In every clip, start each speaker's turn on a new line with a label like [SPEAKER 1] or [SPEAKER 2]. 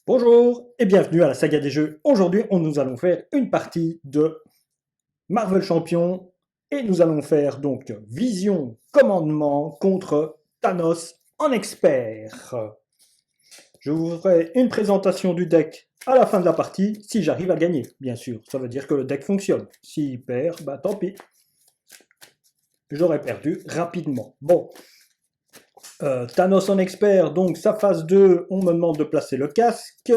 [SPEAKER 1] Bonjour et bienvenue à la saga des jeux. Aujourd'hui, nous allons faire une partie de Marvel Champion et nous allons faire donc Vision Commandement contre Thanos en expert. Je vous ferai une présentation du deck à la fin de la partie si j'arrive à gagner, bien sûr. Ça veut dire que le deck fonctionne. S'il perd, bah tant pis. J'aurais perdu rapidement. Bon, Thanos en expert, donc sa phase 2, on me demande de placer le casque.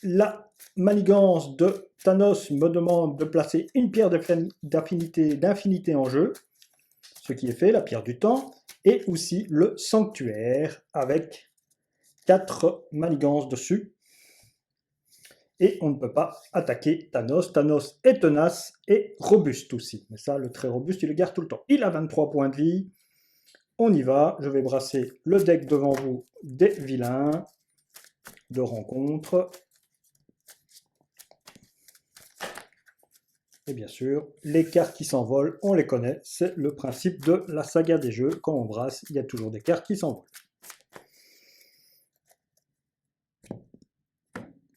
[SPEAKER 1] La manigance de Thanos me demande de placer une pierre d'infinité en jeu, ce qui est fait, la pierre du temps, et aussi le sanctuaire avec 4 manigances dessus. Et on ne peut pas attaquer Thanos. Thanos est tenace et robuste aussi. Mais ça, le très robuste, il le garde tout le temps. Il a 23 points de vie. On y va, je vais brasser le deck devant vous des vilains de rencontre. Et bien sûr, les cartes qui s'envolent, on les connaît, c'est le principe de la saga des jeux. Quand on brasse, il y a toujours des cartes qui s'envolent.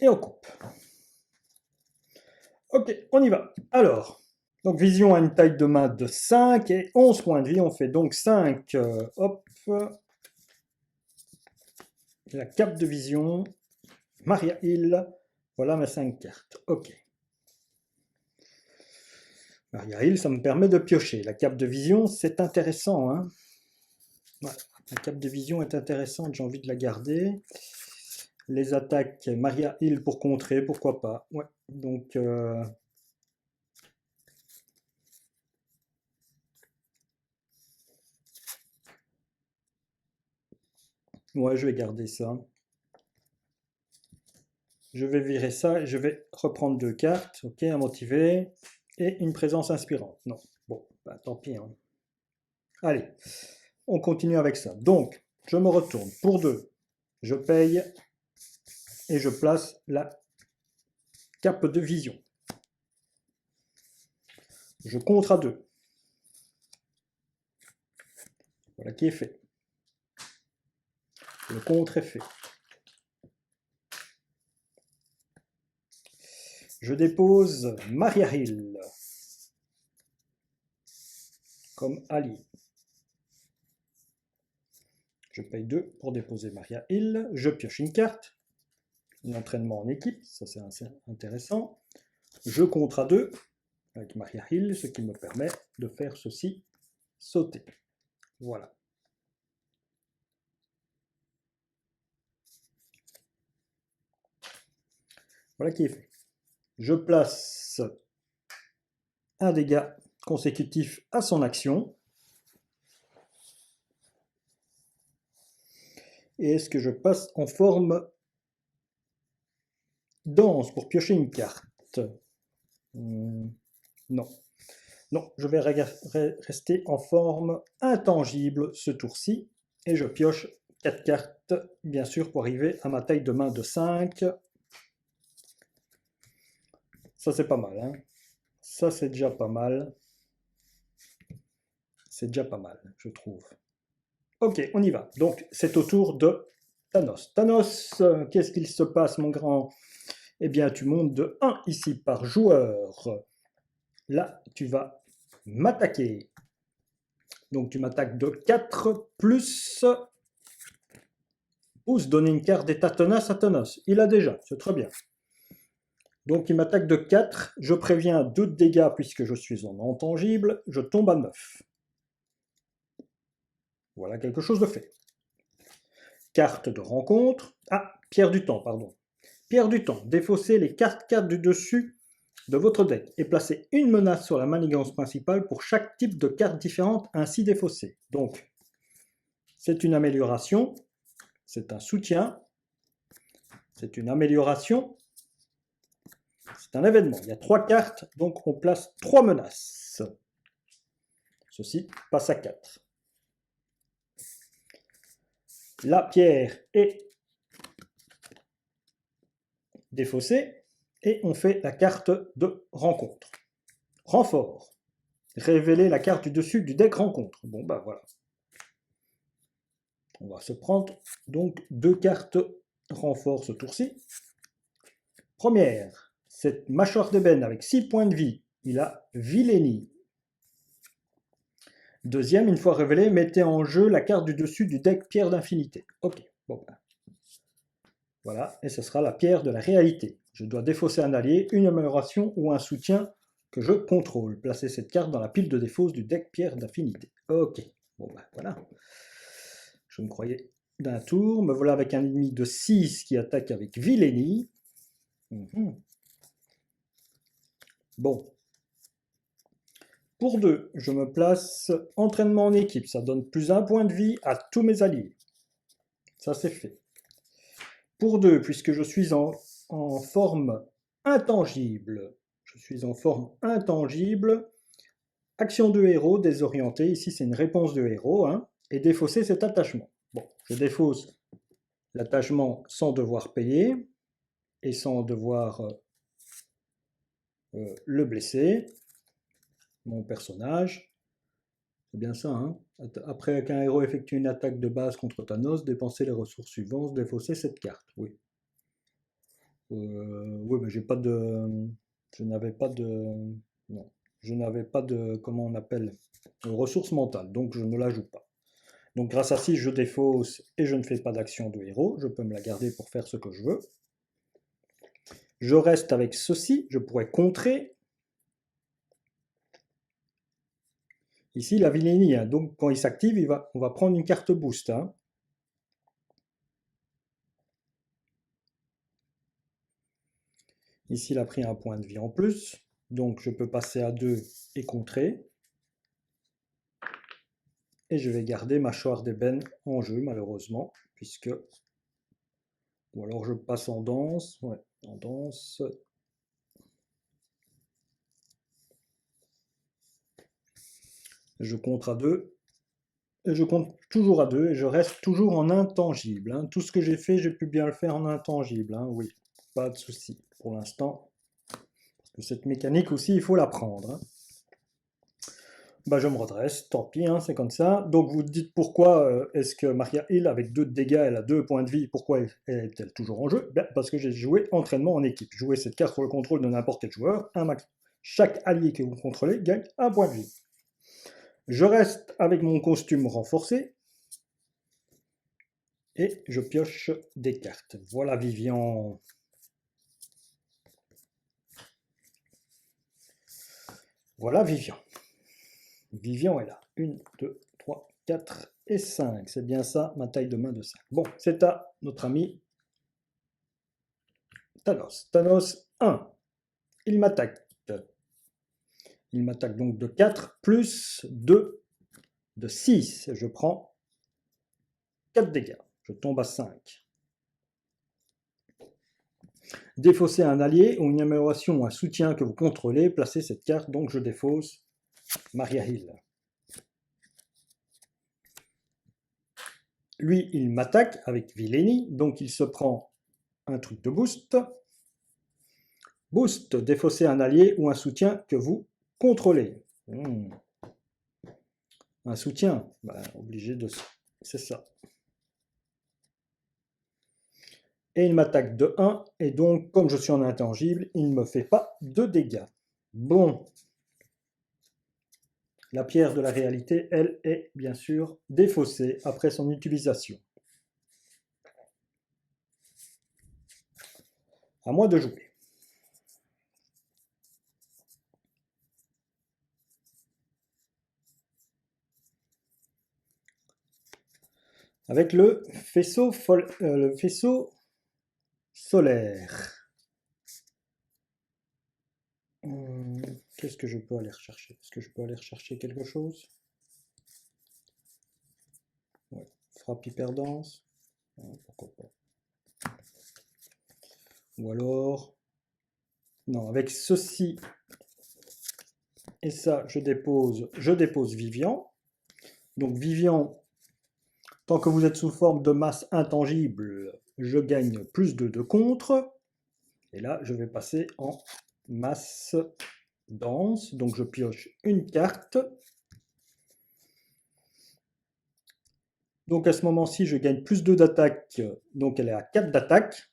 [SPEAKER 1] Et on coupe. Ok, on y va. Alors, donc Vision a une taille de main de 5 et 11 points de vie. On fait donc 5, hop, la cape de Vision, Maria Hill, voilà mes 5 cartes. Ok. Maria Hill, ça me permet de piocher. La cape de Vision, c'est intéressant. Hein, ouais, la cape de Vision est intéressante, j'ai envie de la garder. Les attaques, Maria Hill pour contrer, pourquoi pas. Ouais, donc... ouais, je vais garder ça. Je vais virer ça et je vais reprendre 2 cartes. Ok, à motiver. Et une présence inspirante. Non, bon, bah, tant pis. Hein. Allez, on continue avec ça. Donc, je me retourne pour 2. Je paye et je place la cape de Vision. Je contre à 2. Voilà qui est fait. Le contre est fait. Je dépose Maria Hill comme allié. Je paye 2 pour déposer Maria Hill. Je pioche une carte. L'entraînement en équipe, ça c'est intéressant. Je contre à 2 avec Maria Hill, ce qui me permet de faire ceci sauter. Voilà. Voilà qui est fait. Je place un dégât consécutif à son action. Et est-ce que je passe en forme danse pour piocher une carte? Non. Non, je vais rester en forme intangible ce tour-ci. Et je pioche 4 cartes, bien sûr, pour arriver à ma taille de main de 5. Ça, c'est pas mal. Hein. Ça, c'est déjà pas mal. C'est déjà pas mal, je trouve. Ok, on y va. Donc, c'est au tour de Thanos. Thanos, qu'est-ce qu'il se passe, mon grand? Eh bien, tu montes de 1 ici par joueur. Là, tu vas m'attaquer. Donc, tu m'attaques de 4 plus... Pousse, donner une carte d'état tenace à Thanos. Il a déjà, c'est très bien. Donc, il m'attaque de 4. Je préviens 2 de dégâts puisque je suis en intangible. Je tombe à 9. Voilà quelque chose de fait. Carte de rencontre. Ah, pierre du temps, pardon. Pierre du temps. Défaussez les cartes du dessus de votre deck et placez une menace sur la manigance principale pour chaque type de carte différente ainsi défaussée. Donc, c'est une amélioration, c'est un soutien, c'est une amélioration, c'est un événement. Il y a 3 cartes, donc on place 3 menaces. Ceci passe à 4. La pierre est défaussée et on fait la carte de rencontre. Renfort. Révéler la carte du dessus du deck rencontre. Bon, bah voilà. On va se prendre donc 2 cartes renfort ce tour-ci. Première, cette mâchoire d'ébène avec 6 points de vie, il a Villénie. Deuxième, une fois révélé, mettez en jeu la carte du dessus du deck pierre d'infinité. Ok, bon ben. Voilà, et ce sera la pierre de la réalité. Je dois défausser un allié, une amélioration ou un soutien que je contrôle. Placez cette carte dans la pile de défausse du deck pierre d'infinité. Ok, bon ben voilà. Je me croyais d'un tour. Me voilà avec un ennemi de 6 qui attaque avec Villénie. Bon. Pour 2, je me place entraînement en équipe. Ça donne plus 1 point de vie à tous mes alliés. Ça c'est fait. Pour 2, puisque je suis en forme intangible, action de héros désorienté, ici c'est une réponse de héros, hein, et défausser cet attachement. Bon, je défausse l'attachement sans devoir payer, et sans devoir le blesser, mon personnage. C'est bien ça, hein. Après qu'un héros effectue une attaque de base contre Thanos, dépensez les ressources suivantes, défausser cette carte, oui. Oui, mais j'ai pas de... Je n'avais pas de... Non. Je n'avais pas de... Comment on appelle? Ressources mentales, donc je ne la joue pas. Donc grâce à ci, je défausse et je ne fais pas d'action de héros. Je peux me la garder pour faire ce que je veux. Je reste avec ceci. Je pourrais contrer. Ici, la Villénie, hein. Donc quand il s'active, on va prendre une carte boost, hein. Ici, il a pris un point de vie en plus. Donc je peux passer à 2 et contrer. Et je vais garder mâchoire d'ébène en jeu, malheureusement, puisque... Ou alors je passe en danse. Ouais, en danse. Je compte à 2. Et je compte toujours à 2 et je reste toujours en intangible, hein. Tout ce que j'ai fait, j'ai pu bien le faire en intangible, hein. Oui, pas de souci pour l'instant. Parce que cette mécanique aussi, il faut l'apprendre, hein. Bah, je me redresse, tant pis, hein, c'est comme ça. Donc vous dites pourquoi est-ce que Maria Hill, avec 2 de dégâts, elle a 2 points de vie, pourquoi est-elle toujours en jeu? Ben, parce que j'ai joué entraînement en équipe. Jouer cette carte pour le contrôle de n'importe quel joueur, un max. Chaque allié que vous contrôlez gagne 1 point de vie. Je reste avec mon costume renforcé. Et je pioche des cartes. Voilà Vivian. Voilà Vivian. Vivian est là. 1, 2, 3, 4 et 5. C'est bien ça, ma taille de main de 5. Bon, c'est à notre ami Thanos. Thanos 1. Il m'attaque. Il m'attaque donc de 4 plus 2 de 6. Je prends 4 dégâts. Je tombe à 5. Défausser un allié ou une amélioration ou un soutien que vous contrôlez, placez cette carte, donc je défausse Maria Hill. Lui, il m'attaque avec Villénie, donc il se prend un truc de boost. Boost, défausser un allié ou un soutien que vous contrôlez. Un soutien, bah, obligé de... C'est ça. Et il m'attaque de 1, et donc, comme je suis en intangible, il ne me fait pas de dégâts. Bon. La pierre de la réalité, elle, est bien sûr défaussée après son utilisation. À moi de jouer. Avec le faisceau solaire. Qu'est-ce que je peux aller rechercher? Est-ce que je peux aller rechercher quelque chose? Ouais. Frappe hyper dense. Pourquoi pas. Ou alors... Non, avec ceci et ça, je dépose Vivian. Donc Vivian, tant que vous êtes sous forme de masse intangible, je gagne plus de contre. Et là, je vais passer en masse dense. Donc je pioche une carte. Donc à ce moment-ci, je gagne plus 2 d'attaque. Donc elle est à 4 d'attaque.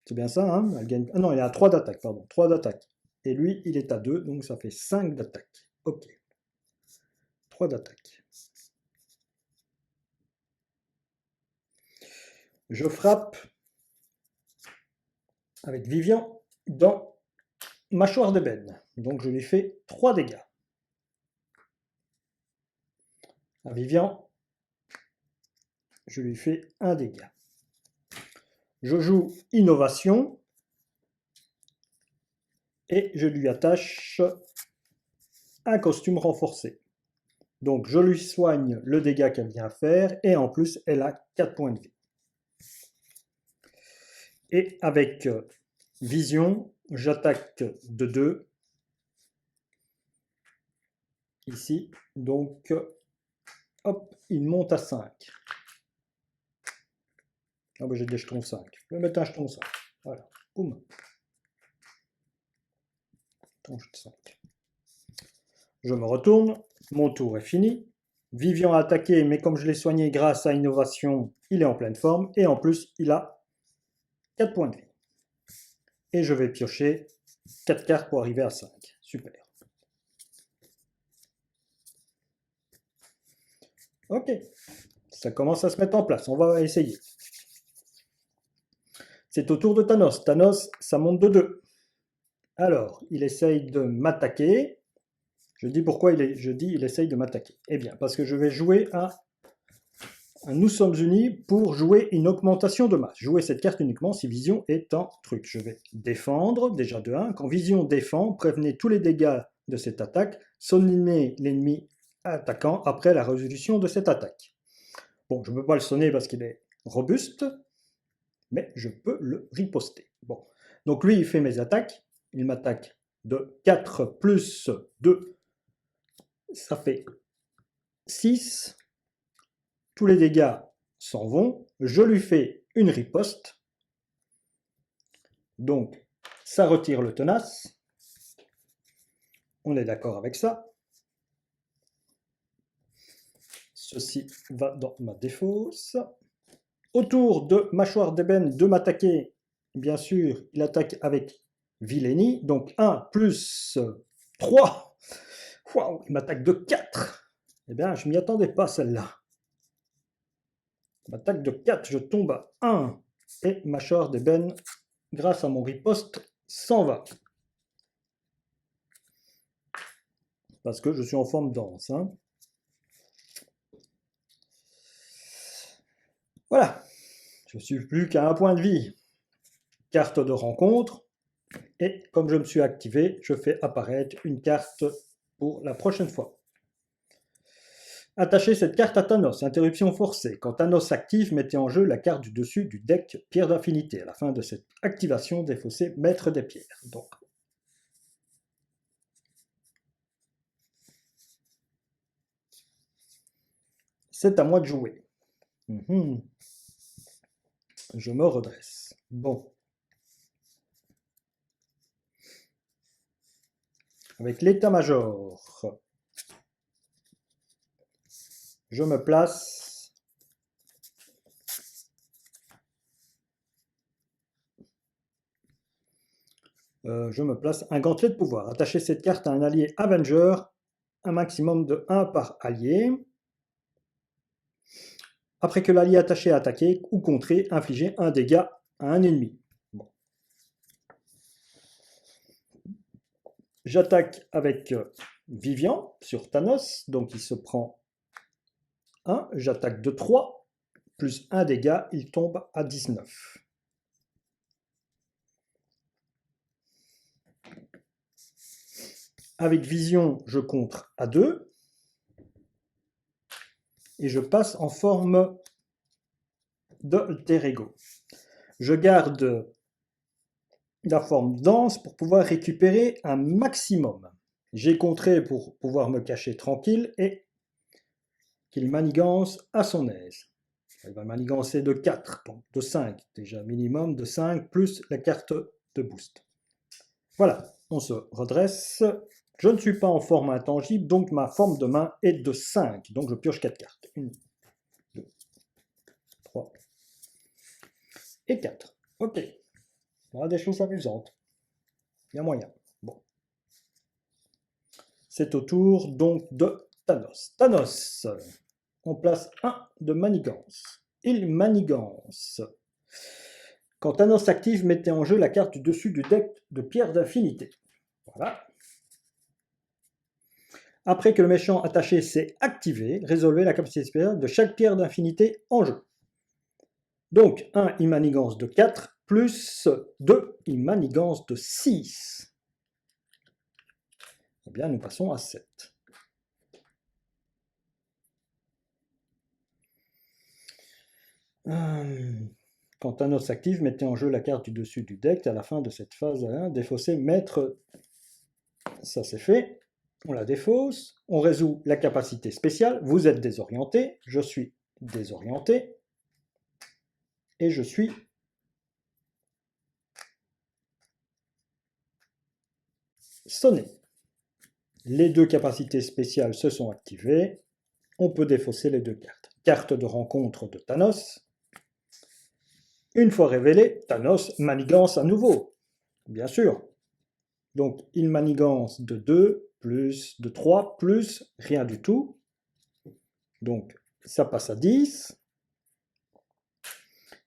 [SPEAKER 1] C'est bien ça, hein? Elle gagne... Ah non, il est à 3 d'attaque, pardon. 3 d'attaque. Et lui, il est à 2, donc ça fait 5 d'attaque. Ok. 3 d'attaque. Je frappe avec Vivian dans mâchoire d'ébène. Donc je lui fais 3 dégâts. À Vivian, je lui fais 1 dégât. Je joue innovation et je lui attache un costume renforcé. Donc je lui soigne le dégât qu'elle vient faire et en plus elle a 4 points de vie. Et avec vision, j'attaque de 2 ici. Donc hop, il monte à 5. Ah bah j'ai des jetons 5. Je vais mettre un jeton 5. Voilà. Boum. Jeton 5. Je me retourne. Mon tour est fini. Vivian a attaqué, mais comme je l'ai soigné grâce à innovation, il est en pleine forme. Et en plus, il a 4 points de vie. Et je vais piocher 4 cartes pour arriver à 5. Super. Ok. Ça commence à se mettre en place. On va essayer. C'est au tour de Thanos. Thanos, ça monte de 2. Alors, il essaye de m'attaquer. Je dis pourquoi il essaye de m'attaquer. Eh bien, parce que je vais jouer à Nous sommes unis pour jouer une augmentation de masse. Jouer cette carte uniquement si Vision est en truc. Je vais défendre, déjà de 1. Quand Vision défend, prévenez tous les dégâts de cette attaque. Sonnez l'ennemi attaquant après la résolution de cette attaque. Bon, je ne peux pas le sonner parce qu'il est robuste, mais je peux le riposter. Bon, donc lui, il fait mes attaques. Il m'attaque de 4 plus 2. Ça fait 6. Tous les dégâts s'en vont. Je lui fais une riposte. Donc, ça retire le tenace. On est d'accord avec ça. Ceci va dans ma défausse. Autour de mâchoire d'ébène de m'attaquer, bien sûr, il attaque avec Villénie. Donc 1 plus 3. Waouh, il m'attaque de 4. Eh bien, je ne m'y attendais pas celle-là. Il m'attaque de 4, je tombe à 1. Et mâchoire d'ébène, grâce à mon riposte, s'en va. Parce que je suis en forme dense. Hein. Voilà. Je ne suis plus qu'à 1 point de vie. Carte de rencontre. Et comme je me suis activé, je fais apparaître une carte pour la prochaine fois. Attachez cette carte à Thanos. Interruption forcée. Quand Thanos s'active, mettez en jeu la carte du dessus du deck Pierre d'affinité. À la fin de cette activation, défaussez Maître des pierres. Donc, c'est à moi de jouer. Je me redresse. Bon. Avec l'état-major, je me place. Un gantelet de pouvoir. Attachez cette carte à un allié Avenger, un maximum de 1 par allié. Après que l'allié attaché a attaqué ou contré, infligez un dégât à un ennemi. Bon. J'attaque avec Vivian sur Thanos, donc il se prend 1. J'attaque de 3, plus 1 dégât, il tombe à 19. Avec Vision, je contre à 2. Et je passe en forme d'alter ego. Je garde la forme dense pour pouvoir récupérer un maximum. J'ai contré pour pouvoir me cacher tranquille et qu'il manigance à son aise. Il va manigancer de 4, donc de 5, déjà minimum de 5, plus la carte de boost. Voilà, on se redresse. Je ne suis pas en forme intangible, donc ma forme de main est de 5. Donc je pioche 4 cartes. 1, 2, 3 et 4. Ok. Voilà des choses amusantes. Il y a moyen. Bon. C'est au tour donc de Thanos. Thanos, on place 1 de manigance. Il manigance. Quand Thanos s'active, mettez en jeu la carte du dessus du deck de pierre d'infinité. Voilà. Après que le méchant attaché s'est activé, résolvez la capacité spéciale de chaque pierre d'infinité en jeu. Donc, 1 il manigance de 4, plus 2 il manigance de 6. Eh bien, nous passons à 7. Quand Thanos s'active, mettez en jeu la carte du dessus du deck. À la fin de cette phase 1, défaussez maître. Ça c'est fait. On la défausse. On résout la capacité spéciale. Vous êtes désorienté. Je suis désorienté. Et je suis sonné. Les deux capacités spéciales se sont activées. On peut défausser les deux cartes. Carte de rencontre de Thanos. Une fois révélée, Thanos manigance à nouveau. Bien sûr. Donc, il manigance de 2, plus de 3, plus rien du tout. Donc, ça passe à 10.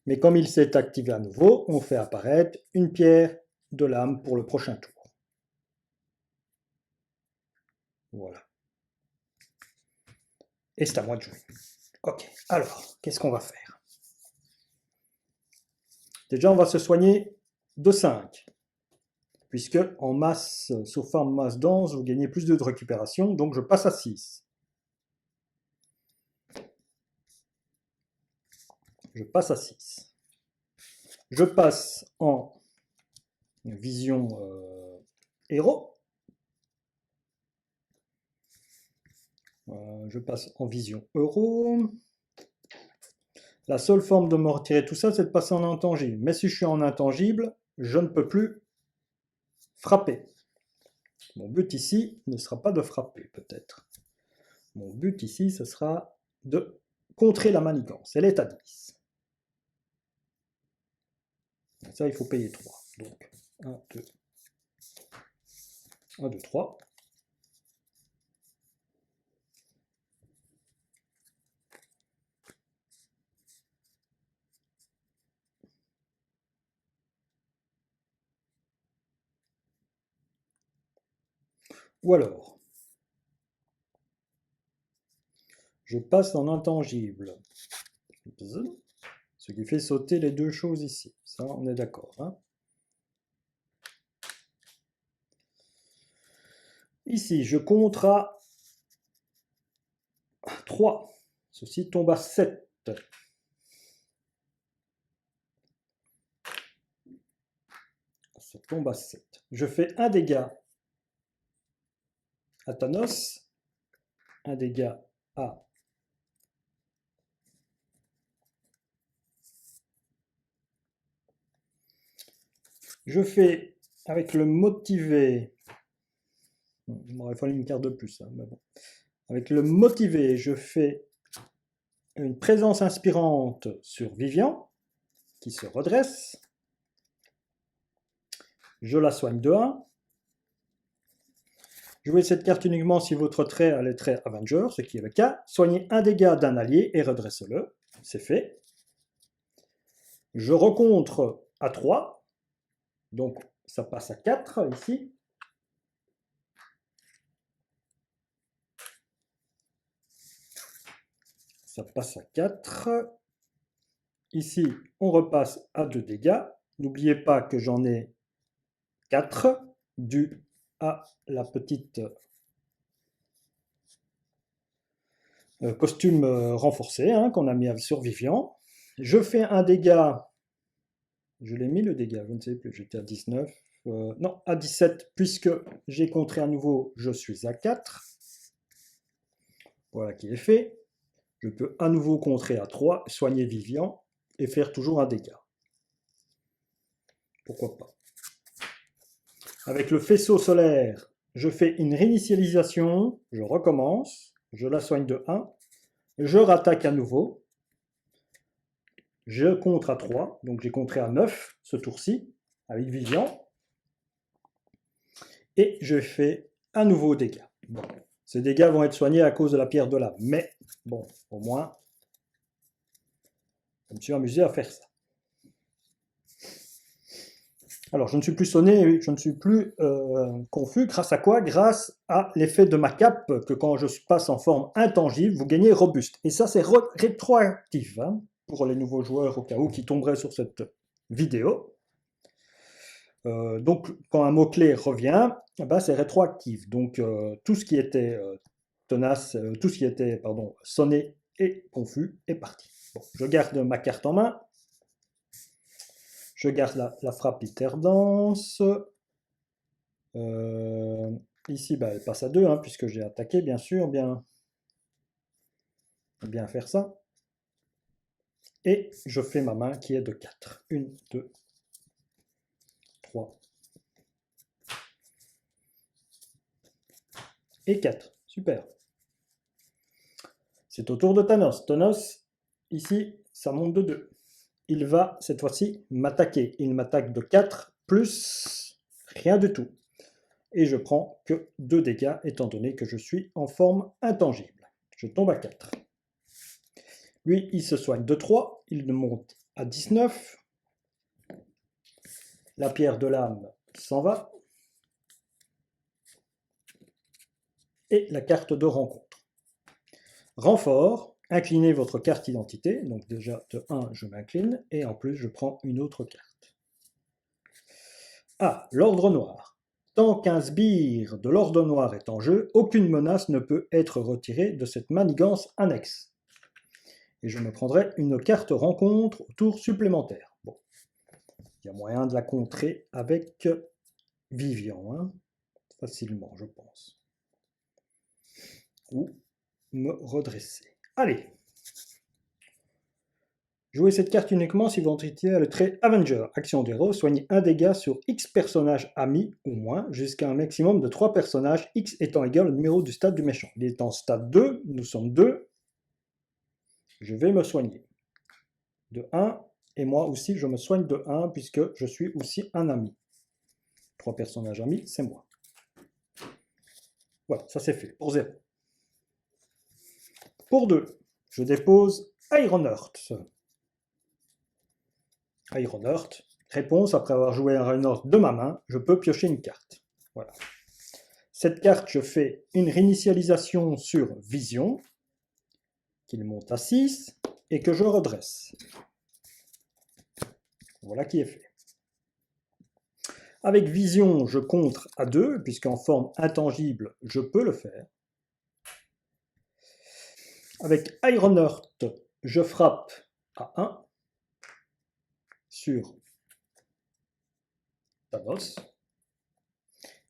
[SPEAKER 1] Mais comme il s'est activé à nouveau, on fait apparaître une pierre de l'âme pour le prochain tour. Voilà. Et c'est à moi de jouer. Ok, alors, qu'est-ce qu'on va faire? Déjà, on va se soigner de 5. Puisque en masse, sous forme masse dense, vous gagnez plus de récupération, donc je passe à 6. Je passe à 6. Je passe en vision héros. Je passe en vision euro. La seule forme de me retirer tout ça, c'est de passer en intangible. Mais si je suis en intangible, je ne peux plus frapper. Mon but ici ne sera pas de frapper, peut-être. Mon but ici, ce sera de contrer la manigance. Elle est à 10. Ça, il faut payer 3. Donc, 1, 2, 1, 2, 3. Ou alors, je passe en intangible. Ce qui fait sauter les deux choses ici. Ça, on est d'accord. Hein? Ici, je compte à 3. Ceci tombe à 7. Ça tombe à 7. Je fais un dégât à Thanos, un dégât à je fais avec le motivé, il m'aurait fallu une carte de plus, hein, mais bon. Avec le motivé, je fais une présence inspirante sur Vivian, qui se redresse. Je la soigne de 1. Jouez cette carte uniquement si votre trait a les traits Avenger, ce qui est le cas. Soignez un dégât d'un allié et redresse-le. C'est fait. Je recontre à 3. Donc ça passe à 4 ici. Ça passe à 4. Ici, on repasse à 2 dégâts. N'oubliez pas que j'en ai 4 dû à la petite costume renforcé hein, qu'on a mis sur Vivian. Je fais un dégât. Je l'ai mis le dégât, je ne sais plus, j'étais à 19. Non, à 17, puisque j'ai contré à nouveau, je suis à 4. Voilà qui est fait. Je peux à nouveau contrer à 3, soigner Vivian et faire toujours un dégât. Pourquoi pas. Avec le faisceau solaire, je fais une réinitialisation, je recommence, je la soigne de 1, je rattaque à nouveau, je contre à 3, donc j'ai contré à 9 ce tour-ci, avec Vivian. Et je fais un nouveau dégât. Bon. Ces dégâts vont être soignés à cause de la pierre de l'âme. Mais, bon, au moins, je me suis amusé à faire ça. Alors, je ne suis plus sonné, je ne suis plus confus. Grâce à quoi? Grâce à l'effet de ma cape, que quand je passe en forme intangible, vous gagnez robuste. Et ça, c'est rétroactif, hein, pour les nouveaux joueurs, au cas où, qui tomberaient sur cette vidéo. Donc, quand un mot-clé revient, eh ben, c'est rétroactif. Donc, tout ce qui était tenace, tout ce qui était, pardon, sonné et confus est parti. Bon, je garde ma carte en main. Je garde la frappe hyperdense. Ici, bah, elle passe à 2, hein, puisque j'ai attaqué, bien sûr, bien faire ça. Et je fais ma main qui est de 4. 1, 2, 3 et 4. Super. C'est au tour de Thanos. Thanos, ici, ça monte de 2. Il va, cette fois-ci, m'attaquer. Il m'attaque de 4, plus rien du tout. Et je prends que 2 dégâts, étant donné que je suis en forme intangible. Je tombe à 4. Lui, il se soigne de 3, il monte à 19. La pierre de l'âme s'en va. Et la carte de rencontre. Renfort, inclinez votre carte d'identité. Donc déjà, de 1, je m'incline. Et en plus, je prends une autre carte. Ah, l'ordre noir. Tant qu'un sbire de l'ordre noir est en jeu, aucune menace ne peut être retirée de cette manigance annexe. Et je me prendrai une carte rencontre au tour supplémentaire. Bon. Il y a moyen de la contrer avec Vivian, hein, facilement, je pense. Ou me redresser. Allez. Jouez cette carte uniquement si votre entité a le trait Avenger. Action du héros, soignez un dégât sur X personnages amis ou moins, jusqu'à un maximum de 3 personnages, X étant égal au numéro du stade du méchant. Il est en stade 2, nous sommes 2. Je vais me soigner. De 1, et moi aussi je me soigne de 1, puisque je suis aussi un ami. 3 personnages amis, c'est moi. Voilà, ça c'est fait, pour 0. Pour 2, je dépose Ironheart. Ironheart, réponse, après avoir joué un Ironheart de ma main, je peux piocher une carte. Voilà. Cette carte, je fais une réinitialisation sur Vision, qu'il monte à 6, et que je redresse. Voilà qui est fait. Avec Vision, je contre à 2, puisqu'en forme intangible, je peux le faire. Avec Ironheart, je frappe à 1 sur Thanos.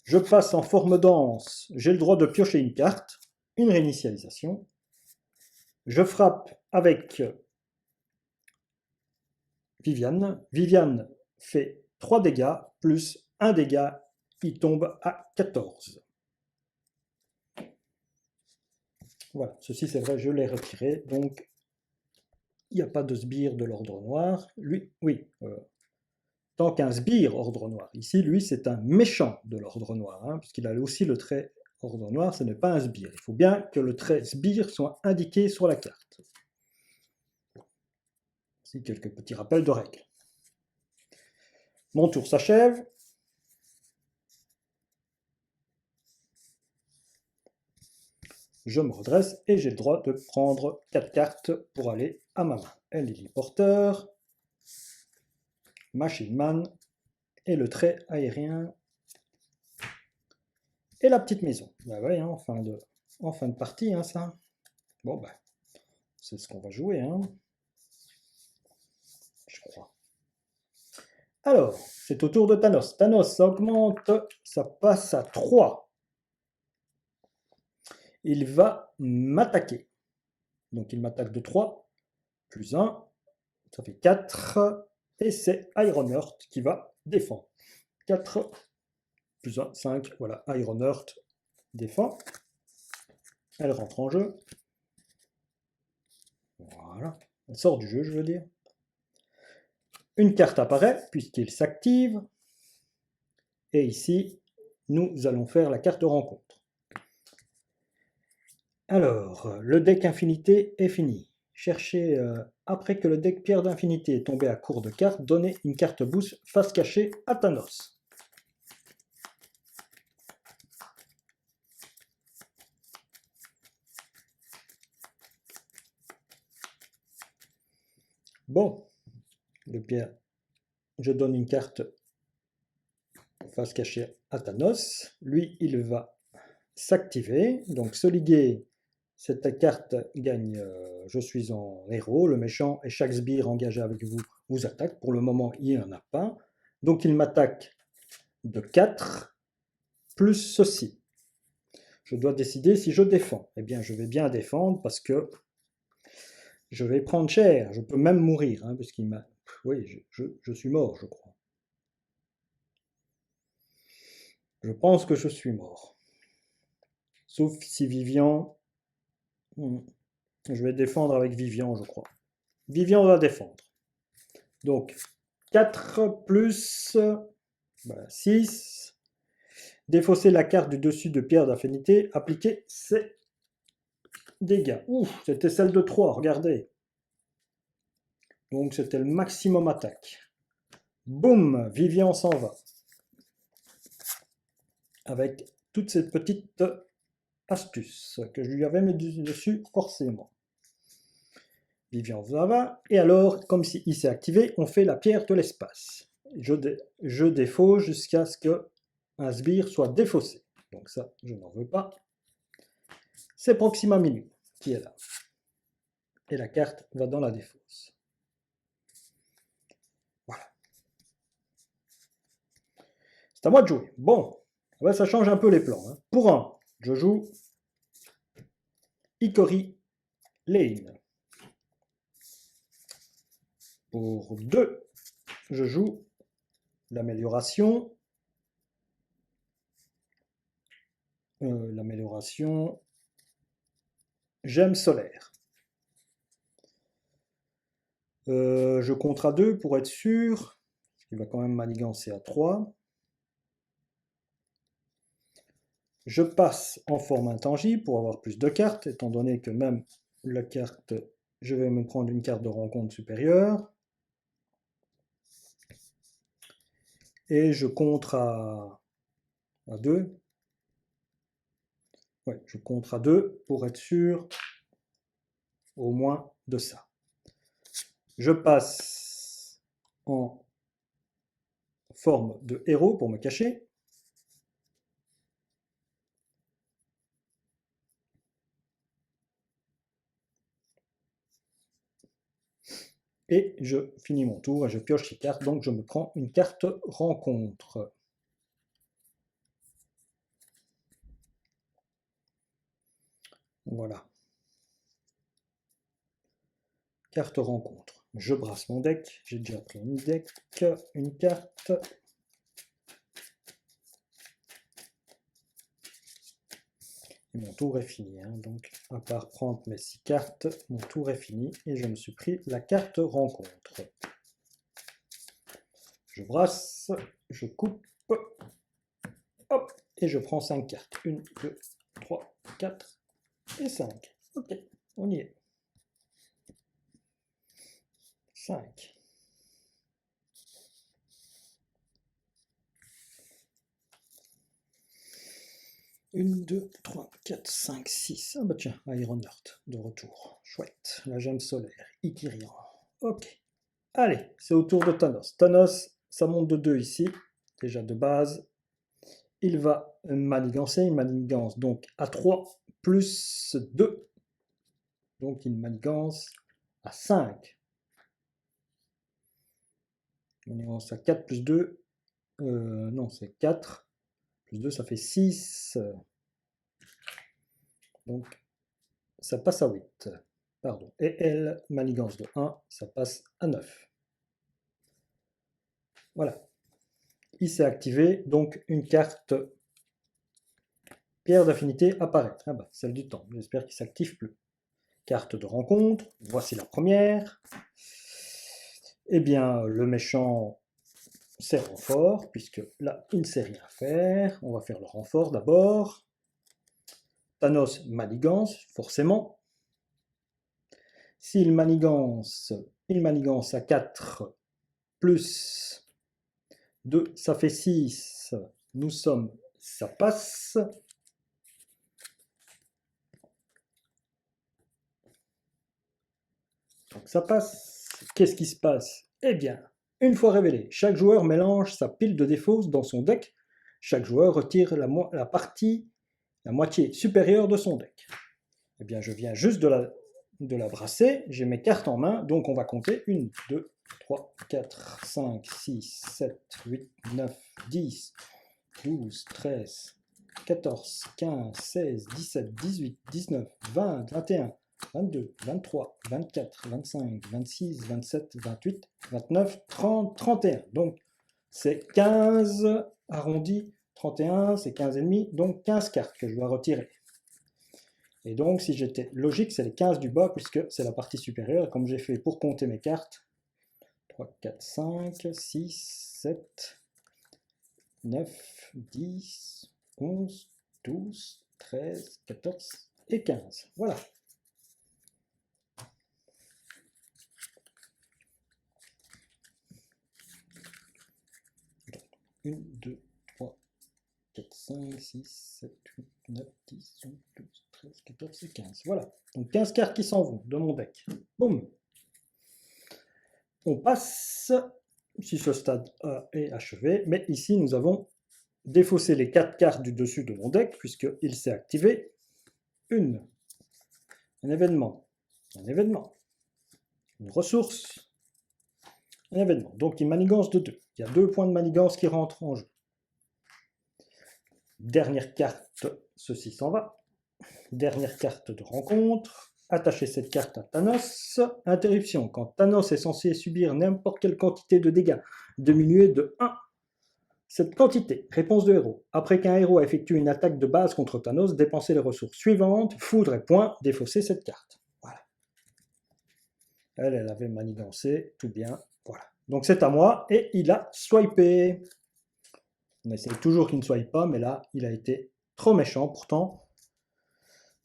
[SPEAKER 1] Je passe en forme dense, j'ai le droit de piocher une carte, une réinitialisation. Je frappe avec Vivian. Vivian fait 3 dégâts, plus 1 dégât, il tombe à 14. Voilà, ceci c'est vrai, je l'ai retiré, donc il n'y a pas de sbire de l'ordre noir. Lui, oui, tant qu'un sbire ordre noir. Ici, lui, c'est un méchant de l'ordre noir, hein, puisqu'il a aussi le trait ordre noir, ce n'est pas un sbire. Il faut bien que le trait sbire soit indiqué sur la carte. Ici, quelques petits rappels de règles. Mon tour s'achève. Je me redresse et j'ai le droit de prendre 4 cartes pour aller à ma main. Lily Porter, Machine Man et le trait aérien et la petite maison. Bah ouais, hein, en fin de partie, hein, ça. Bon, bah, c'est ce qu'on va jouer, hein. Je crois. Alors, c'est au tour de Thanos. Thanos, ça augmente, ça passe à 3. Il va m'attaquer. Donc il m'attaque de 3, plus 1, ça fait 4. Et c'est Ironheart qui va défendre. 4, plus 1, 5. Voilà, Ironheart défend. Elle rentre en jeu. Voilà. Elle sort du jeu, je veux dire. Une carte apparaît, puisqu'il s'active. Et ici, nous allons faire la carte de rencontre. Alors, le deck Infinité est fini. Cherchez, après que le deck Pierre d'Infinité est tombé à court de cartes, donnez une carte boost face cachée à Thanos. Bon, le Pierre, je donne une carte face cachée à Thanos. Lui, il va s'activer. Donc, Soliguet, cette carte gagne je suis en héros. Le méchant et chaque sbire engagé avec vous vous attaque. Pour le moment, il n'y en a pas. Donc, il m'attaque de 4 plus ceci. Je dois décider si je défends. Eh bien, je vais bien défendre parce que je vais prendre cher. Je peux même mourir, hein, parce qu'il m'a... Oui, je suis mort, je crois. Je pense que je suis mort. Sauf si Vivian... Je vais défendre avec Vivian, je crois. Vivian va défendre. Donc, 4 plus 6. Défausser la carte du dessus de Pierre d'Affinité. Appliquer ses dégâts. Ouf, c'était celle de 3, regardez. Donc, c'était le maximum attaque. Boum, Vivian s'en va. Avec toutes ces petites astuces que je lui avais mis dessus forcément. Vivian s'en va. Et alors, comme il s'est activé, on fait la pierre de l'espace. Je défausse jusqu'à ce que un sbire soit défaussé. Donc ça, je n'en veux pas. C'est Proxima Minimum qui est là. Et la carte va dans la défausse. Voilà. C'est à moi de jouer. Bon, ça change un peu les plans. Hein. Pour 1, je joue Hickory Lane. Pour 2, je joue l'amélioration. Gemme solaire. Je compte à 2 pour être sûr. Il va quand même manigancer à 3. Je passe en forme intangible pour avoir plus de cartes, étant donné que même la carte, je vais me prendre une carte de rencontre supérieure. Et je compte à 2. Ouais, je compte à 2 pour être sûr au moins de ça. Je passe en forme de héros pour me cacher. Et je finis mon tour et je pioche ces cartes, donc je me prends une carte rencontre. Voilà. Carte rencontre. Je brasse mon deck, j'ai déjà pris une carte. Et mon tour est fini. Hein. Donc, à part prendre mes 6 cartes, mon tour est fini et je me suis pris la carte rencontre. Je brasse, je coupe, hop, et je prends 5 cartes. 1, 2, 3, 4 et 5. Ok, on y est. 5. Une, 2, 3, 4, 5, 6. Ah bah tiens, Ironheart de retour. Chouette. La gemme solaire. Ikirian. Ok. Allez, c'est au tour de Thanos. Thanos, ça monte de 2 ici. Déjà de base. Il va manigancer. Il manigance donc à 3 plus 2. Donc il manigance à 5. Il manigance à 4 plus 2. Non, c'est 4. Plus 2, ça fait 6. Donc, ça passe à 8. Pardon. Et elle, manigance de 1, ça passe à 9. Voilà. Il s'est activé, donc une carte pierre d'affinité apparaît. Ah bah, celle du temps. J'espère qu'il ne s'active plus. Carte de rencontre. Voici la première. Eh bien, le méchant ses renforts, puisque là, il ne sait rien faire. On va faire le renfort d'abord. Thanos manigance, forcément. S'il manigance, il manigance à 4 plus 2, ça fait 6. Nous sommes, ça passe. Donc ça passe. Qu'est-ce qui se passe? Eh bien, une fois révélé, chaque joueur mélange sa pile de défauts dans son deck. Chaque joueur retire la moitié supérieure de son deck. Eh bien, je viens juste de la brasser. J'ai mes cartes en main, donc on va compter 1, 2, 3, 4, 5, 6, 7, 8, 9, 10, 12, 13, 14, 15, 16, 17, 18, 19, 20, 21, 22, 23, 24, 25, 26, 27, 28, 29, 30, 31. Donc, c'est 15 arrondi, 31, c'est 15 et demi, donc 15 cartes que je dois retirer. Et donc, si j'étais logique, c'est les 15 du bas, puisque c'est la partie supérieure. Comme j'ai fait pour compter mes cartes, 3, 4, 5, 6, 7, 9, 10, 11, 12, 13, 14 et 15. Voilà. Donc, 1, 2, 3, 4, 5, 6, 7, 8, 9, 10, 11, 12, 13, 14 et 15. Voilà. Donc 15 cartes qui s'en vont de mon deck. Boum. On passe, si ce stade est achevé, mais ici nous avons défaussé les 4 cartes du dessus de mon deck, puisqu'il s'est activé. Un événement, une ressource, un événement. Donc il manigance de 2. Il y a 2 points de manigance qui rentrent en jeu. Dernière carte, ceci s'en va. Dernière carte de rencontre. Attachez cette carte à Thanos. Interruption. Quand Thanos est censé subir n'importe quelle quantité de dégâts diminuée de 1, cette quantité, réponse de héros. Après qu'un héros a effectué une attaque de base contre Thanos, dépensez les ressources suivantes, foudre et point, défaussez cette carte. Voilà. Elle avait manigancé, tout bien. Voilà. Donc c'est à moi, et il a swipé. On essaie toujours qu'il ne swipe pas, mais là, il a été trop méchant. Pourtant,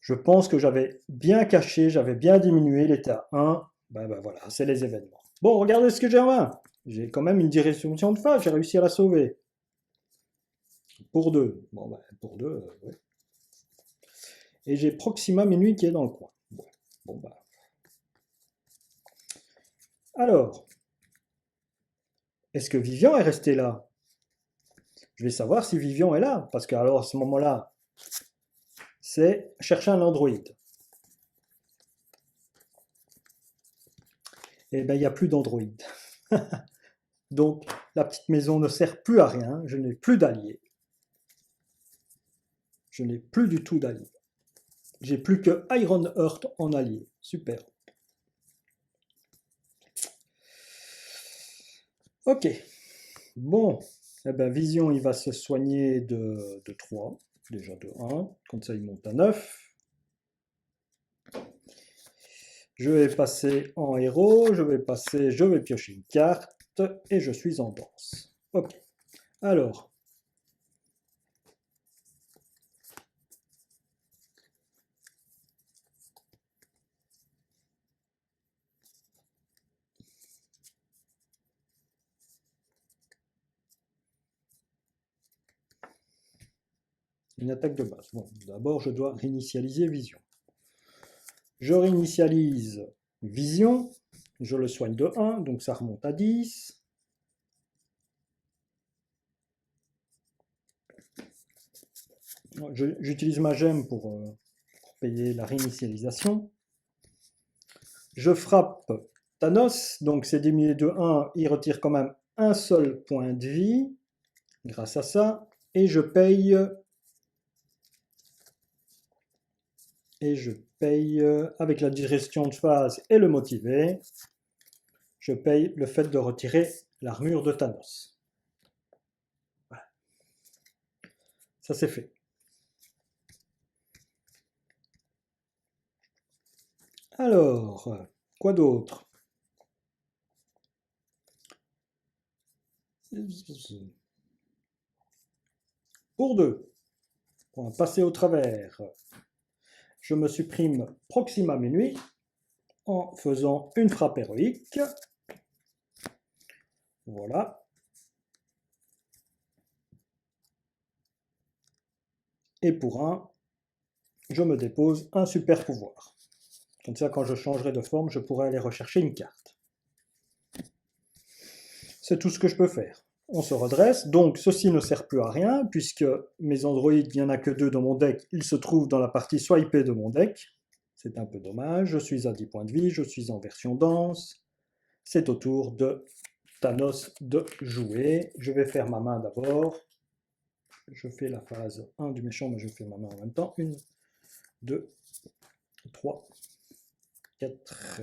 [SPEAKER 1] je pense que j'avais bien caché, j'avais bien diminué, il était à 1. Ben voilà, c'est les événements. Bon, regardez ce que j'ai en main. J'ai quand même une direction de phase, j'ai réussi à la sauver. Pour 2. Bon, ben, pour 2, ouais. Et j'ai Proxima Minuit qui est dans le coin. Bon, bah. Alors, est-ce que Vivian est resté là? Je vais savoir si Vivian est là, parce que alors à ce moment-là, c'est chercher un Android. Eh bien, il n'y a plus d'Android. Donc, la petite maison ne sert plus à rien, je n'ai plus d'alliés. Je n'ai plus du tout d'alliés. J'ai plus que Iron Heart en allié. Super. Ok. Bon. Eh ben, Vision, il va se soigner de 3. Déjà de 1. Comme ça, il monte à 9. Je vais passer en héros. Je vais piocher une carte. Et je suis en danse. Ok. Alors. Une attaque de base. Bon, d'abord, je dois réinitialiser Vision. Je réinitialise Vision. Je le soigne de 1, donc ça remonte à 10. J'utilise ma gemme pour payer la réinitialisation. Je frappe Thanos, donc c'est diminué de 1, il retire quand même un seul point de vie, grâce à ça, et je paye avec la digestion de phase et le motivé, je paye le fait de retirer l'armure de Thanos. Voilà. Ça c'est fait. Alors, quoi d'autre? Pour 2, pour un passer au travers, je me supprime Proxima Minuit en faisant une frappe héroïque. Voilà. Et pour 1, je me dépose un super pouvoir. Comme ça, quand je changerai de forme, je pourrai aller rechercher une carte. C'est tout ce que je peux faire. On se redresse, donc ceci ne sert plus à rien, puisque mes androïdes, il n'y en a que 2 dans mon deck, ils se trouvent dans la partie swipée de mon deck. C'est un peu dommage, je suis à 10 points de vie, je suis en version dense. C'est au tour de Thanos de jouer. Je vais faire ma main d'abord. Je fais la phase 1 du méchant, mais je fais ma main en même temps. 1, 2, 3, 4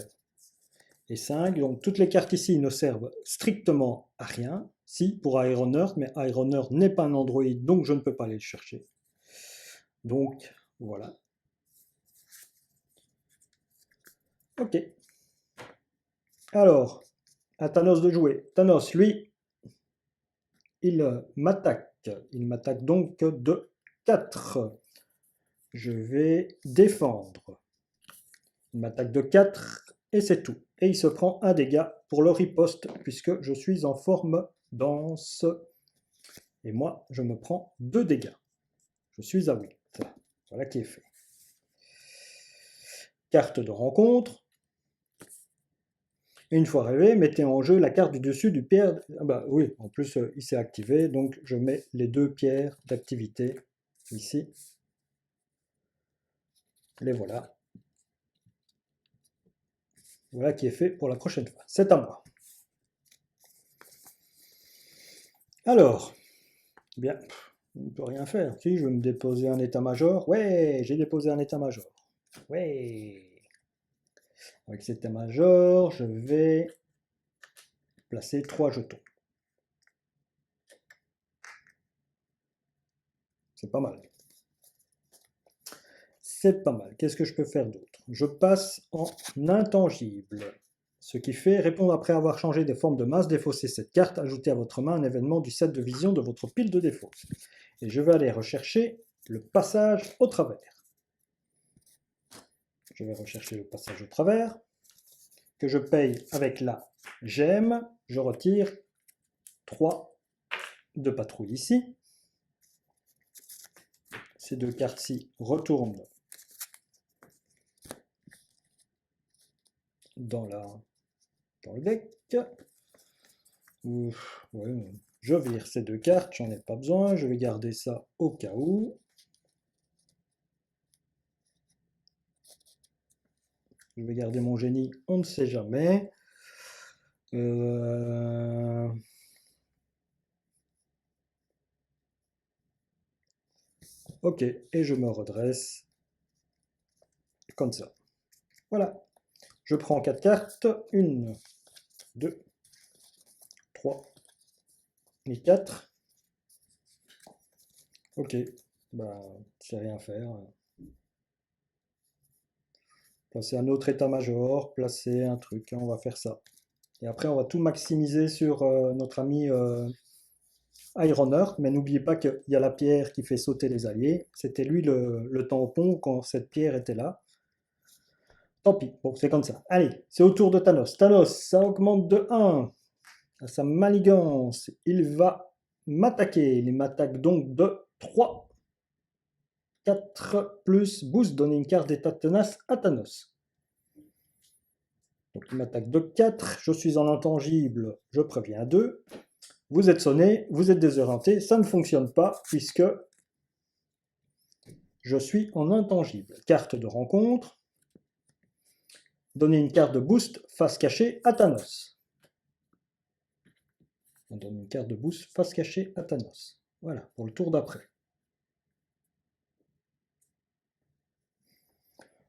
[SPEAKER 1] et 5. Donc toutes les cartes ici ne servent strictement à rien. Si, pour Iron Earth, mais Iron Earth n'est pas un androïde, donc je ne peux pas aller le chercher. Donc, voilà. Ok. Alors, à Thanos de jouer. Thanos, lui, il m'attaque. Il m'attaque donc de 4. Je vais défendre. Il m'attaque de 4 et c'est tout. Et il se prend un dégât pour le riposte puisque je suis en forme dense. Et moi, je me prends 2 dégâts. Je suis à 8. Voilà qui est fait. Carte de rencontre. Et une fois arrivé, mettez en jeu la carte du dessus du pierre. Ah bah oui, en plus il s'est activé, donc je mets les 2 pierres d'activité ici. Les voilà. Voilà qui est fait pour la prochaine fois. C'est à moi. Alors, eh bien, on ne peut rien faire. Si, je vais me déposer un état-major. Ouais, j'ai déposé un état-major. Ouais. Avec cet état-major, je vais placer 3 jetons. C'est pas mal. C'est pas mal. Qu'est-ce que je peux faire d'autre? Je passe en intangible. Ce qui fait répondre après avoir changé des formes de masse, défausser cette carte, ajouter à votre main un événement du set de vision de votre pile de défausse. Et je vais aller rechercher le passage au travers. Je vais rechercher le passage au travers, que je paye avec la gemme. Je retire 3 de patrouille ici. Ces 2 cartes-ci retournent dans le deck. Ouf, ouais, je vire ces 2 cartes, j'en ai pas besoin, je vais garder ça au cas où. Je vais garder mon génie, on ne sait jamais. Ok, et je me redresse comme ça. Voilà. Je prends 4 cartes. 1, 2, 3 et 4. Ok, bah, je sais rien faire. Placer un autre état-major, placer un truc, on va faire ça. Et après, on va tout maximiser sur notre ami Iron Earth, mais n'oubliez pas qu'il y a la pierre qui fait sauter les alliés. C'était lui le tampon quand cette pierre était là. Tant pis, bon, c'est comme ça. Allez, c'est au tour de Thanos. Thanos, ça augmente de 1 à sa manigance. Il va m'attaquer. Il m'attaque donc de 3. 4 plus boost, donner une carte d'état tenace à Thanos. Donc il m'attaque de 4. Je suis en intangible. Je préviens 2. Vous êtes sonné, vous êtes désorienté. Ça ne fonctionne pas puisque je suis en intangible. Carte de rencontre. Donner une carte de boost face cachée à Thanos. On donne une carte de boost face cachée à Thanos. Voilà, pour le tour d'après.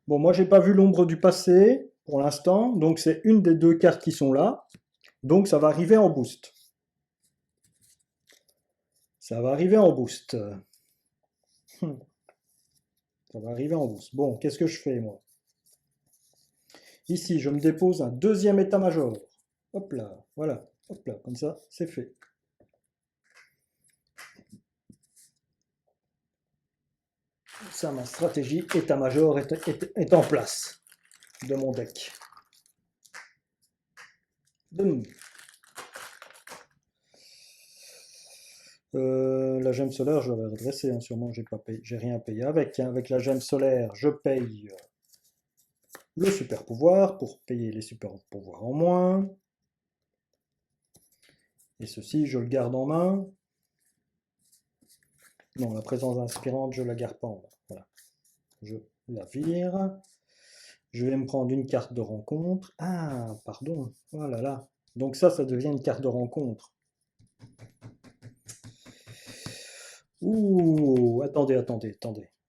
[SPEAKER 1] Bon, moi, j'ai pas vu l'ombre du passé pour l'instant, donc c'est une des 2 cartes qui sont là. Donc, ça va arriver en boost. Ça va arriver en boost. Ça va arriver en boost. Bon, qu'est-ce que je fais, moi? Ici, je me dépose un 2e état-major. Hop là, voilà. Hop là, comme ça, c'est fait. ça, ma stratégie état-major est en place de mon deck. Boum. La gemme solaire, je l'avais redressée, hein, sûrement, j'ai rien payé avec. Hein. Avec la gemme solaire, je paye le super pouvoir pour payer les super pouvoirs en moins. Et ceci, je le garde en main. Non, la présence inspirante, je la garde pas en main. Voilà. Je la vire. Je vais me prendre une carte de rencontre. Ah, pardon. Oh là là. Donc ça devient une carte de rencontre. Ouh, attendez.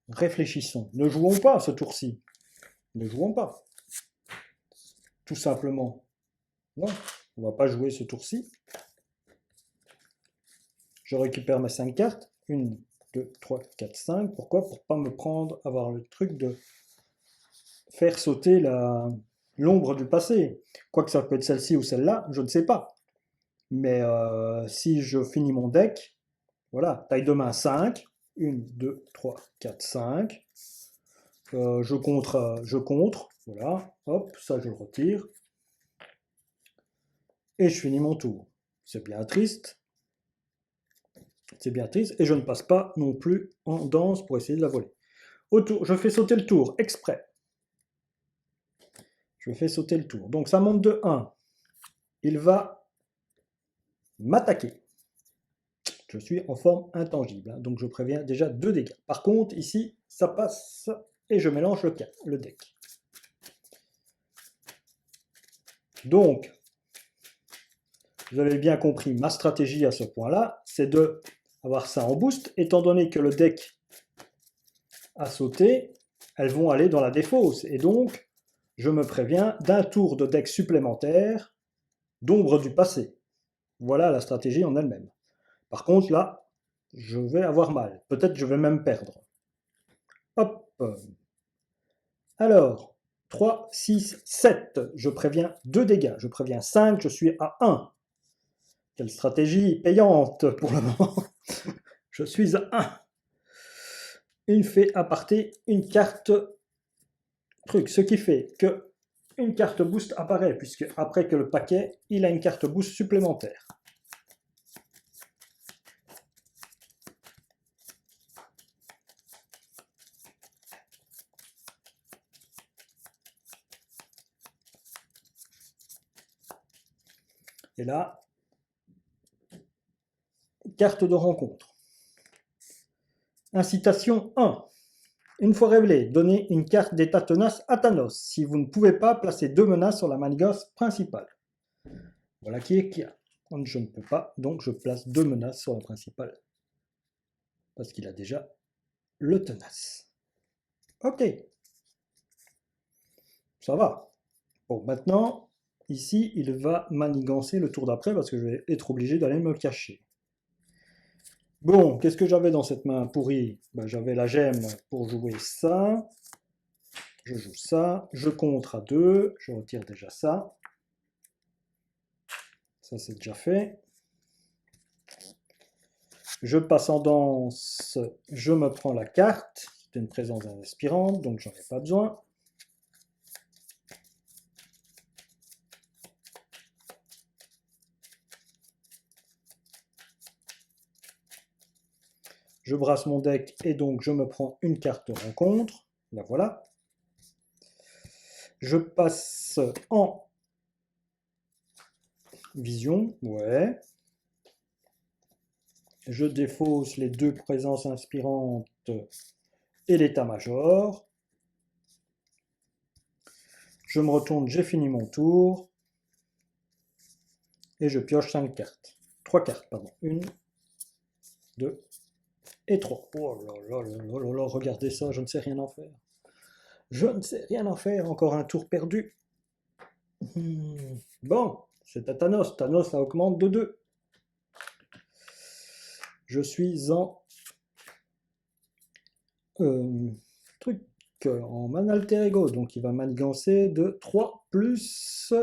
[SPEAKER 1] Réfléchissons. Ne jouons pas ce tour-ci. Ne jouons pas. Tout simplement. Non, on va pas jouer ce tour-ci. Je récupère mes 5 cartes. 1, 2, 3, 4, 5. Pourquoi? Pour pas me prendre, avoir le truc de faire sauter l'ombre du passé. Quoique ça peut être celle-ci ou celle-là, je ne sais pas. Mais si je finis mon deck, voilà, taille de main 5. 1, 2, 3, 4, 5. Je contre. Voilà, hop, ça je le retire. Et je finis mon tour. C'est bien triste. C'est bien triste. Et je ne passe pas non plus en danse pour essayer de la voler. Au tour, je fais sauter le tour, exprès. Je fais sauter le tour. Donc ça monte de 1. Il va m'attaquer. Je suis en forme intangible. Hein, donc je préviens déjà 2 dégâts. Par contre, ici, ça passe et je mélange le deck. Donc, vous avez bien compris, ma stratégie à ce point-là, c'est de avoir ça en boost, étant donné que le deck a sauté, elles vont aller dans la défausse. Et donc, je me préviens d'un tour de deck supplémentaire d'ombre du passé. Voilà la stratégie en elle-même. Par contre, là, je vais avoir mal. Peut-être je vais même perdre. Hop. Alors, 3, 6, 7. Je préviens 2 dégâts. Je préviens 5, je suis à 1. Quelle stratégie payante pour le moment. Je suis à 1. Il fait aparté une carte truc. Ce qui fait que une carte boost apparaît, puisque après que le paquet, il a une carte boost supplémentaire. Et là, carte de rencontre. Incitation 1. Une fois révélé, donnez une carte d'état tenace à Thanos. Si vous ne pouvez pas, placez 2 menaces sur la manigance principale. Voilà qui est qui a. Je ne peux pas, donc je place 2 menaces sur la principale. Parce qu'il a déjà le tenace. Ok. Ça va. Bon, maintenant, ici, il va manigancer le tour d'après parce que je vais être obligé d'aller me cacher. Bon, qu'est-ce que j'avais dans cette main pourrie? Ben, j'avais la gemme pour jouer ça. Je joue ça. Je contre à 2. Je retire déjà ça. Ça, c'est déjà fait. Je passe en danse. Je me prends la carte. C'est une présence inspirante, donc j'en ai pas besoin. Je brasse mon deck et donc je me prends une carte de rencontre. La voilà. Je passe en vision. Ouais. Je défausse les 2 présences inspirantes et l'état-major. Je me retourne, j'ai fini mon tour. Et je pioche 5 cartes. 3 cartes, pardon. 1, 2 et 3. Oh là là là là là, regardez ça, je ne sais rien en faire. Je ne sais rien en faire, encore un tour perdu. Bon, c'est à Thanos. Thanos, ça augmente de 2. Je suis en truc en man alter ego, donc il va manigancer de 3 plus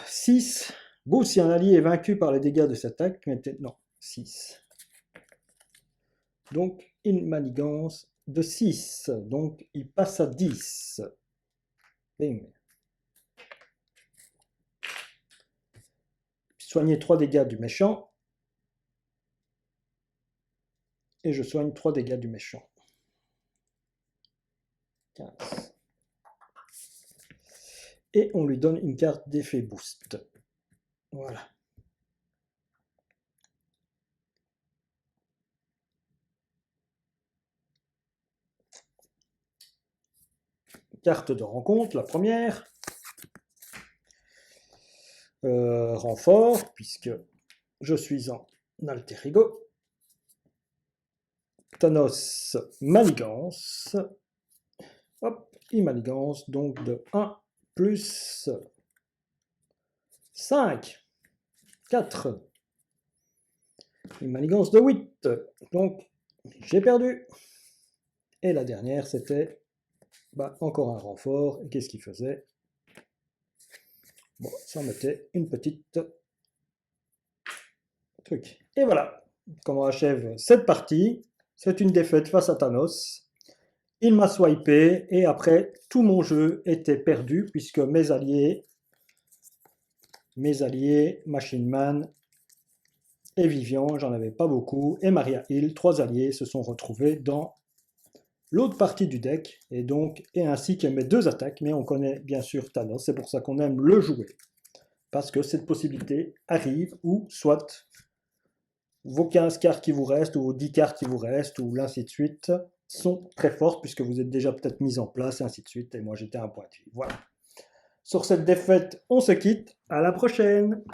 [SPEAKER 1] 6. Bon, si un allié est vaincu par les dégâts de cette attaque, non, 6. Donc, une manigance de 6. Donc, il passe à 10. Bing. Soigner 3 dégâts du méchant. Et je soigne 3 dégâts du méchant. 15. Et on lui donne une carte d'effet boost. Voilà. Carte de rencontre, la première. Renfort, puisque je suis en alter ego. Thanos manigance. Hop, il manigance donc de 1 plus 5. 4. Une manigance de 8. Donc, j'ai perdu. Et la dernière, c'était encore un renfort. Et qu'est-ce qu'il faisait? Bon, ça mettait une petite truc. Et voilà comment achève cette partie. C'est une défaite face à Thanos. Il m'a swipé et après, tout mon jeu était perdu puisque mes alliés, Machine Man et Vivian, j'en avais pas beaucoup, et Maria Hill, 3 alliés, se sont retrouvés dans l'autre partie du deck, et ainsi que mes 2 attaques, mais on connaît bien sûr Thanos, c'est pour ça qu'on aime le jouer, parce que cette possibilité arrive, ou soit vos 15 cartes qui vous restent, ou vos 10 cartes qui vous restent, ou ainsi de suite, sont très fortes, puisque vous êtes déjà peut-être mis en place, et ainsi de suite, et moi j'étais à un point de vie. Voilà. Sur cette défaite, on se quitte, à la prochaine!